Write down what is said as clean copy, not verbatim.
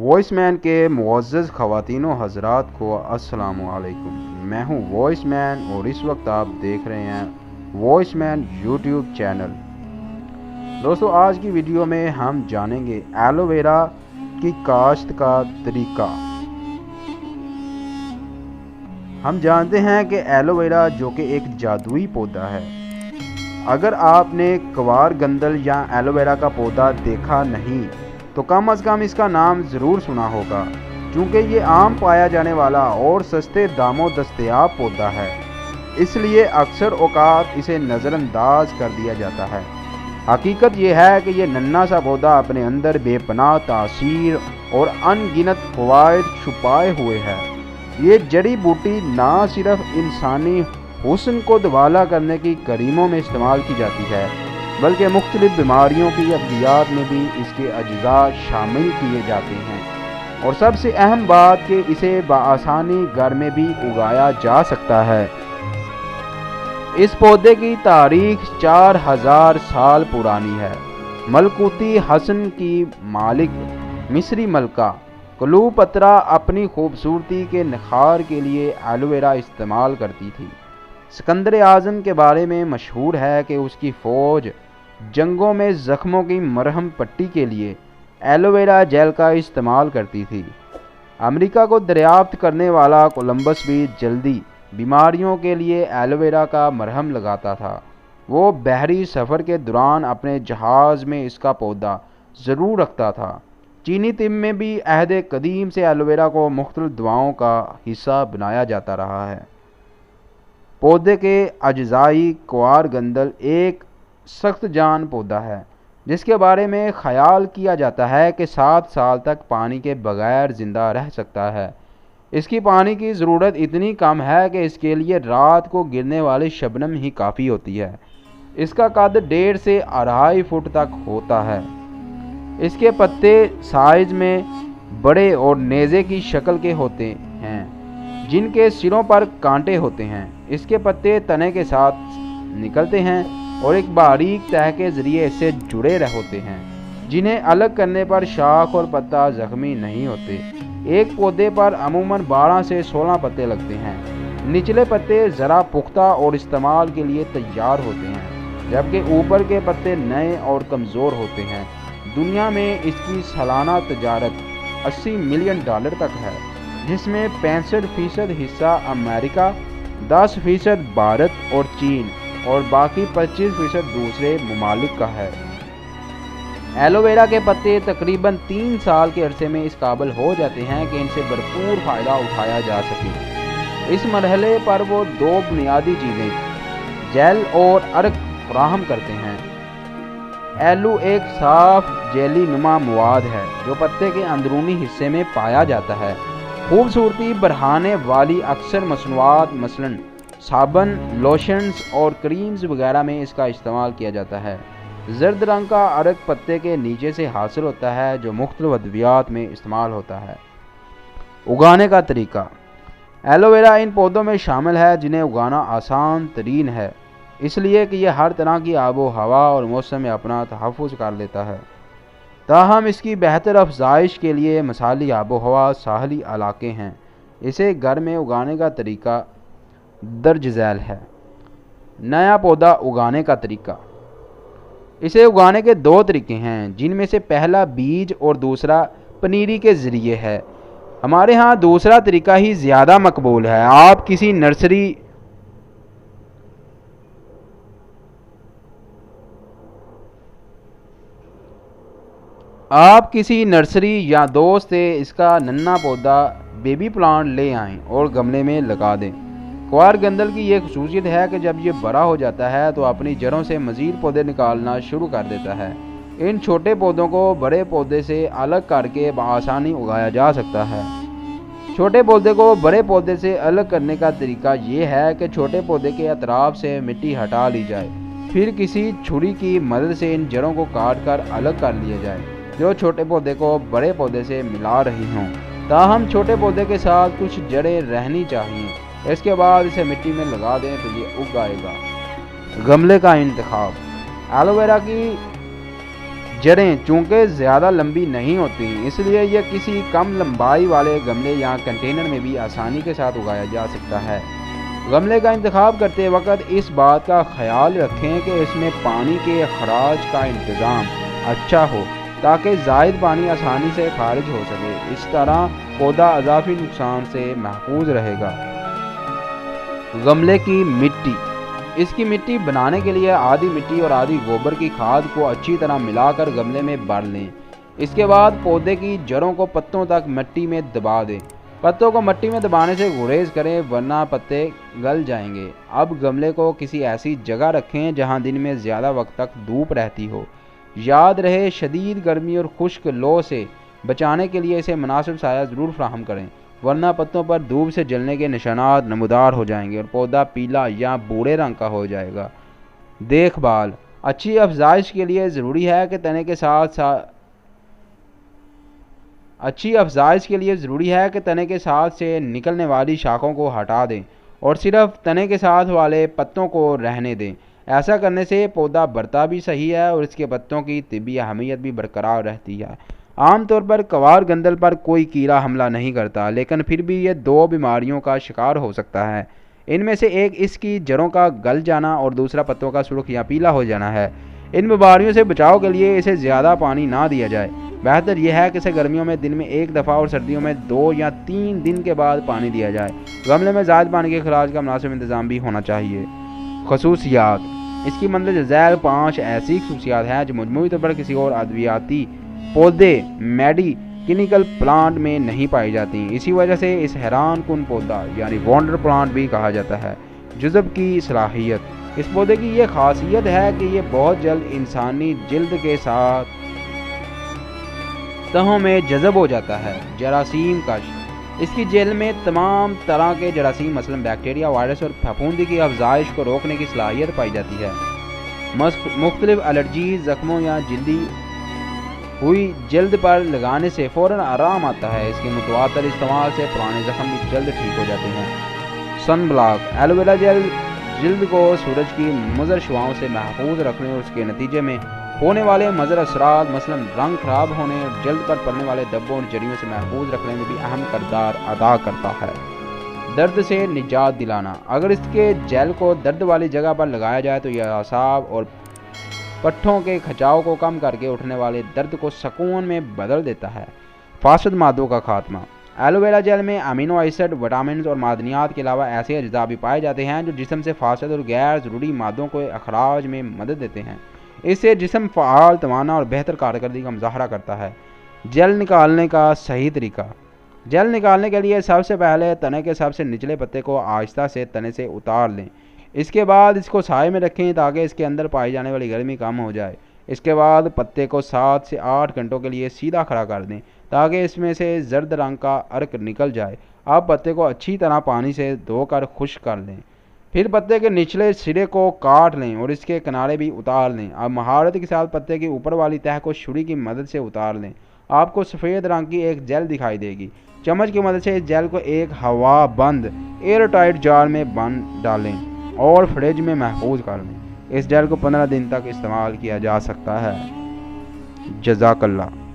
Voice مین کے معزز خواتین و حضرات کو السلام علیکم۔ میں ہوں وائس مین اور اس وقت آپ دیکھ رہے ہیں وائس مین یوٹیوب چینل۔ دوستو، آج کی ویڈیو میں ہم جانیں گے ایلو ویرا کی کاشت کا طریقہ۔ ہم جانتے ہیں کہ ایلو ویرا جو کہ ایک جادوئی پودا ہے، اگر آپ نے کوار گندل یا ایلو ویرا کا پودا دیکھا نہیں تو کم از کم اس کا نام ضرور سنا ہوگا، چونکہ یہ عام پایا جانے والا اور سستے داموں دستیاب پودا ہے، اس لیے اکثر اوقات اسے نظر انداز کر دیا جاتا ہے۔ حقیقت یہ ہے کہ یہ ننھا سا پودا اپنے اندر بے پناہ تاثیر اور ان گنت فوائد چھپائے ہوئے ہے۔ یہ جڑی بوٹی نہ صرف انسانی حسن کو دوالا کرنے کی کریموں میں استعمال کی جاتی ہے، بلکہ مختلف بیماریوں کی ادویات میں بھی اس کے اجزاء شامل کیے جاتے ہیں، اور سب سے اہم بات کہ اسے بآسانی گھر میں بھی اگایا جا سکتا ہے۔ اس پودے کی تاریخ 4000 سال پرانی ہے۔ ملکوتی حسن کی مالک مصری ملکہ کلیوپاترا اپنی خوبصورتی کے نکھار کے لیے ایلو ویرا استعمال کرتی تھی۔ سکندر اعظم کے بارے میں مشہور ہے کہ اس کی فوج جنگوں میں زخموں کی مرہم پٹی کے لیے ایلو ویرا جیل کا استعمال کرتی تھی۔ امریکہ کو دریافت کرنے والا کولمبس بھی جلدی بیماریوں کے لیے ایلو ویرا کا مرہم لگاتا تھا۔ وہ بحری سفر کے دوران اپنے جہاز میں اس کا پودا ضرور رکھتا تھا۔ چینی طب میں بھی عہد قدیم سے ایلو ویرا کو مختلف دواؤں کا حصہ بنایا جاتا رہا ہے۔ پودے کے اجزائی کوار گندل ایک سخت جان پودا ہے جس کے بارے میں خیال کیا جاتا ہے کہ 7 سال تک پانی کے بغیر زندہ رہ سکتا ہے۔ اس کی پانی کی ضرورت اتنی کم ہے کہ اس کے لیے رات کو گرنے والی شبنم ہی کافی ہوتی ہے۔ اس کا قد 1.5 سے 2.5 فٹ تک ہوتا ہے۔ اس کے پتے سائز میں بڑے اور نیزے کی شکل کے ہوتے ہیں جن کے سروں پر کانٹے ہوتے ہیں۔ اس کے پتے تنے کے ساتھ نکلتے ہیں اور ایک باریک تہہ کے ذریعے اس سے جڑے ہوتے ہیں، جنہیں الگ کرنے پر شاخ اور پتا زخمی نہیں ہوتے۔ ایک پودے پر عموماً 12 سے 16 پتے لگتے ہیں۔ نچلے پتے ذرا پختہ اور استعمال کے لیے تیار ہوتے ہیں، جبکہ اوپر کے پتے نئے اور کمزور ہوتے ہیں۔ دنیا میں اس کی سالانہ تجارت $80 ملین تک ہے، جس میں 65% حصہ امریکہ، 10% بھارت اور چین اور باقی 25% دوسرے ممالک کا ہے۔ ایلو ویرا کے پتے تقریباً 3 سال کے عرصے میں اس قابل ہو جاتے ہیں کہ ان سے بھرپور فائدہ اٹھایا جا سکے۔ اس مرحلے پر وہ 2 بنیادی چیزیں جیل اور عرق فراہم کرتے ہیں۔ ایلو ایک صاف جیلی نما مواد ہے جو پتے کے اندرونی حصے میں پایا جاتا ہے۔ خوبصورتی بڑھانے والی اکثر مصنوعات مثلاً صابن، لوشنز اور کریمز وغیرہ میں اس کا استعمال کیا جاتا ہے۔ زرد رنگ کا عرق پتے کے نیچے سے حاصل ہوتا ہے جو مختلف ادویات میں استعمال ہوتا ہے۔ اگانے کا طریقہ۔ ایلو ویرا ان پودوں میں شامل ہے جنہیں اگانا آسان ترین ہے، اس لیے کہ یہ ہر طرح کی آب و ہوا اور موسم میں اپنا تحفظ کر لیتا ہے۔ تاہم اس کی بہتر افزائش کے لیے مثالی آب و ہوا ساحلی علاقے ہیں۔ اسے گھر میں اگانے کا طریقہ درج ذیل ہے۔ نیا پودا اگانے کا طریقہ۔ اسے اگانے کے 2 طریقے ہیں، جن میں سے پہلا بیج اور دوسرا پنیری کے ذریعے ہے۔ ہمارے ہاں دوسرا طریقہ ہی زیادہ مقبول ہے۔ آپ کسی نرسری یا دوست سے اس کا ننھا پودا بیبی پلانٹ لے آئیں اور گملے میں لگا دیں۔ کوار گندل کی یہ خصوصیت ہے کہ جب یہ بڑا ہو جاتا ہے تو اپنی جڑوں سے مزید پودے نکالنا شروع کر دیتا ہے۔ ان چھوٹے پودوں کو بڑے پودے سے الگ کر کے بآسانی اگایا جا سکتا ہے۔ چھوٹے پودے کو بڑے پودے سے الگ کرنے کا طریقہ یہ ہے کہ چھوٹے پودے کے اطراف سے مٹی ہٹا لی جائے، پھر کسی چھری کی مدد سے ان جڑوں کو کاٹ کر الگ کر لیا جائے جو چھوٹے پودے کو بڑے پودے سے ملا رہی ہوں۔ تاہم چھوٹے پودے کے ساتھ کچھ جڑیں رہنی چاہیے۔ اس کے بعد اسے مٹی میں لگا دیں تو یہ اگ آئے گا۔ گملے کا انتخاب۔ ایلو ویرا کی جڑیں چونکہ زیادہ لمبی نہیں ہوتی، اس لیے یہ کسی کم لمبائی والے گملے یا کنٹینر میں بھی آسانی کے ساتھ اگایا جا سکتا ہے۔ گملے کا انتخاب کرتے وقت اس بات کا خیال رکھیں کہ اس میں پانی کے اخراج کا انتظام اچھا ہو تاکہ زائد پانی آسانی سے خارج ہو سکے۔ اس طرح پودا اضافی نقصان سے محفوظ رہے گا۔ گملے کی مٹی۔ اس کی مٹی بنانے کے لیے آدھی مٹی اور آدھی گوبر کی کھاد کو اچھی طرح ملا کر گملے میں بھر لیں۔ اس کے بعد پودے کی جڑوں کو پتوں تک مٹی میں دبا دیں۔ پتوں کو مٹی میں دبانے سے گریز کریں ورنہ پتے گل جائیں گے۔ اب گملے کو کسی ایسی جگہ رکھیں جہاں دن میں زیادہ وقت تک دھوپ رہتی ہو۔ یاد رہے شدید گرمی اور خشک لو سے بچانے کے لیے اسے مناسب سایہ ضرور فراہم کریں ورنہ پتوں پر دھوپ سے جلنے کے نشانات نمودار ہو جائیں گے اور پودا پیلا یا بھورے رنگ کا ہو جائے گا۔ دیکھ بھال۔ اچھی افزائش کے لیے ضروری ہے کہ تنے کے ساتھ سے نکلنے والی شاخوں کو ہٹا دیں اور صرف تنے کے ساتھ والے پتوں کو رہنے دیں۔ ایسا کرنے سے پودا بڑھتا بھی صحیح ہے اور اس کے پتوں کی طبی اہمیت بھی برقرار رہتی ہے۔ عام طور پر کوار گندل پر کوئی کیڑا حملہ نہیں کرتا، لیکن پھر بھی یہ دو بیماریوں کا شکار ہو سکتا ہے۔ ان میں سے ایک اس کی جڑوں کا گل جانا اور دوسرا پتوں کا سرخ یا پیلا ہو جانا ہے۔ ان بیماریوں سے بچاؤ کے لیے اسے زیادہ پانی نہ دیا جائے۔ بہتر یہ ہے کہ اسے گرمیوں میں دن میں 1 دفعہ اور سردیوں میں 2 یا 3 دن کے بعد پانی دیا جائے۔ گملے میں زائد پانی کے اخراج کا مناسب انتظام بھی ہونا چاہیے۔ خصوصیات۔ اس کی مندرجہ ذیل 5 ایسی خصوصیات ہیں جو مجموعی طور پر کسی اور ادویاتی پودے میڈیکل پلانٹ میں نہیں پائی جاتی۔ اسی وجہ سے اس حیران کن پودا یعنی ونڈر پلانٹ بھی کہا جاتا ہے۔ جذب کی صلاحیت۔ اس پودے کی یہ خاصیت ہے کہ یہ بہت جلد انسانی جلد کے ساتھ تہوں میں جذب ہو جاتا ہے۔ جراثیم کش۔ اس کی جیل میں تمام طرح کے جراثیم مثلا بیکٹیریا، وائرس اور پھپھوندی کی افزائش کو روکنے کی صلاحیت پائی جاتی ہے۔ مختلف الرجیز، زخموں یا جلدی ہوئی جلد پر لگانے سے فوراً آرام آتا ہے۔ اس کے متواتر استعمال سے پرانے زخم بھی جلد ٹھیک ہو جاتے ہیں۔ سن بلاک۔ ایلو ویرا جیل جلد کو سورج کی مضر شعاؤں سے محفوظ رکھنے اور اس کے نتیجے میں ہونے والے مضر اثرات مثلا رنگ خراب ہونے اور جلد پر پڑنے والے دبوں اور جڑیوں سے محفوظ رکھنے میں بھی اہم کردار ادا کرتا ہے۔ درد سے نجات دلانا۔ اگر اس کے جیل کو درد والی جگہ پر لگایا جائے تو یہ اعصاب اور پٹھوں کے کھچاؤ کو کم کر کے اٹھنے والے درد کو سکون میں بدل دیتا ہے۔ فاسد مادوں کا خاتمہ۔ ایلو ویرا جیل میں امینو ایسڈ، وٹامنز اور معدنیات کے علاوہ ایسے اجزاء بھی پائے جاتے ہیں جو جسم سے فاسد اور غیر ضروری مادوں کو اخراج میں مدد دیتے ہیں۔ اس سے جسم فعال، توانا اور بہتر کارکردگی کا مظاہرہ کرتا ہے۔ جیل نکالنے کا صحیح طریقہ۔ جیل نکالنے کے لیے سب سے پہلے تنے کے سب سے نچلے پتے کو آہستہ سے تنے سے اتار لیں۔ اس کے بعد اس کو سائے میں رکھیں تاکہ اس کے اندر پائی جانے والی گرمی کم ہو جائے۔ اس کے بعد پتے کو 7 سے 8 گھنٹوں کے لیے سیدھا کھڑا کر دیں تاکہ اس میں سے زرد رنگ کا عرق نکل جائے۔ اب پتے کو اچھی طرح پانی سے دھو کر خشک کر لیں۔ پھر پتے کے نچلے سرے کو کاٹ لیں اور اس کے کنارے بھی اتار لیں۔ اب مہارت کے ساتھ پتے کی اوپر والی تہہ کو چھری کی مدد سے اتار لیں۔ آپ کو سفید رنگ کی ایک جیل دکھائی دے گی۔ چمچ کی مدد سے اس جیل کو ایک ہوا بند ایئر ٹائٹ جار میں بند ڈالیں اور فریج میں محفوظ کر لیں۔ اس جیل کو 15 دن تک استعمال کیا جا سکتا ہے۔ جزاک اللہ۔